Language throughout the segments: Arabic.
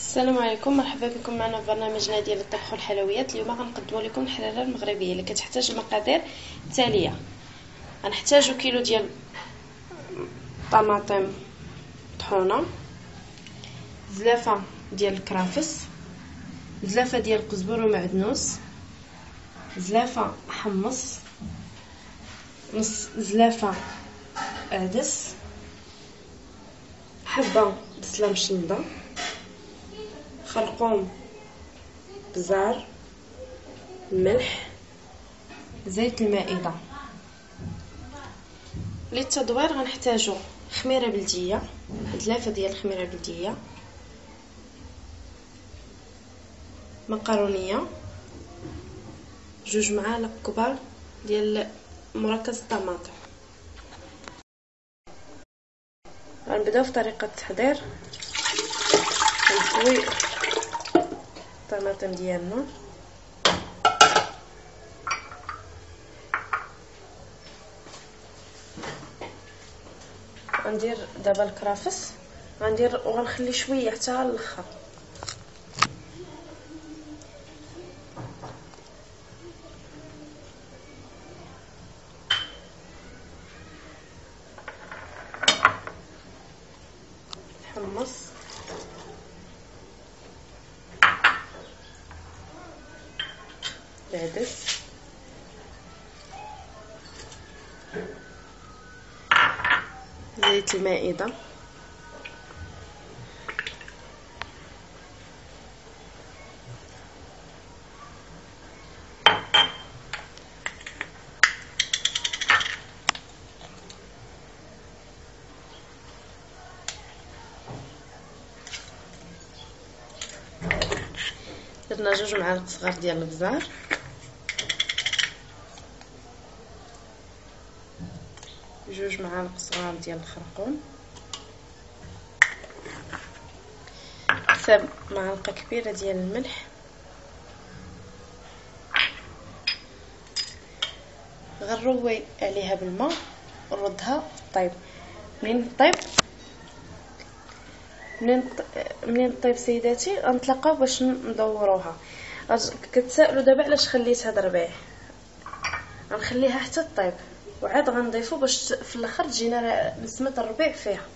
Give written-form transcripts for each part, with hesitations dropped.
السلام عليكم، مرحبا بكم معنا في برنامجنا ديال الطبخ والحلويات. اليوم غنقدموا لكم الحلاله المغربيه اللي كتحتاج المقادير التاليه. غنحتاجو كيلو ديال طماطم طحونه، زلافه ديال الكرافس، زلافه ديال القزبر ومعدنوس، زلافه حمص، نص زلافه عدس، حبه بصله مشلده، خرقوم، بزار، ملح، زيت المائده. للتدوير غنحتاجو خميره بلديه، زلافه ديال الخميره بلديه، مقرونيه، 2 معالق كبار ديال مركز الطماطم. غنبداو في طريقه التحضير. نكوي الطماطم ديالنا، غندير دابا الكرافس، وغنخلي شويه حتى الاخر. حمص، العدس، زيت المائده، درنا 2 معالق صغار ديال البزار، 2 معالق صغار ديال الخرقوم، 7 معالق كبيره ديال الملح. غنروي عليها بالماء ونردها طيب. منين طيب سيداتي غنتلاقاو باش ندوروها. كتسائلوا دابا علاش خليت هذا الربيع، غنخليها حتى طيب وعاد غنضيفو باش في الاخر تجينا نسمه الربيع فيها.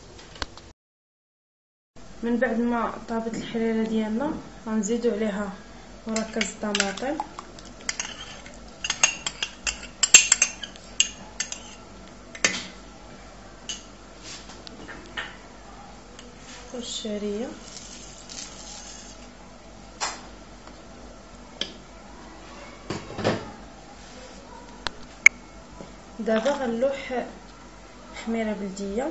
من بعد ما طابت الحليله ديالنا غنزيدو عليها مركز الطماطم والشعريه. دابا غنلوح خميره بلديه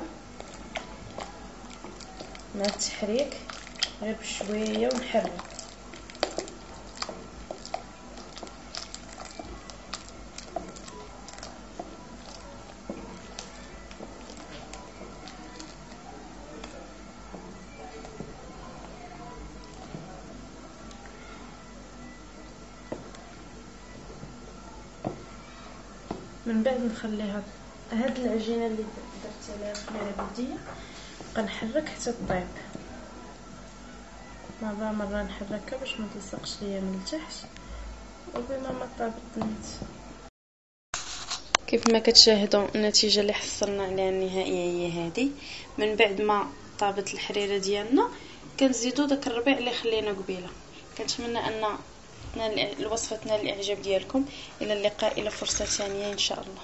مع التحريك غير بشويه ونحرك. من بعد نخليها هاد العجينه اللي درت عليها الخميره البلديه كنحرك حتى طيب، مره نحركها باش ما تلصقش ليا من التحت، وبما ما طابت النيت. كيف ما كتشاهدوا النتيجه اللي حصلنا عليها النهائيه هي هذه. من بعد ما طابت الحريره ديالنا كنزيدوا داك الربيع اللي خلينا قبيله. كنتمنى ان الوصفه تنال الاعجاب ديالكم. الى اللقاء، الى فرصه ثانيه ان شاء الله.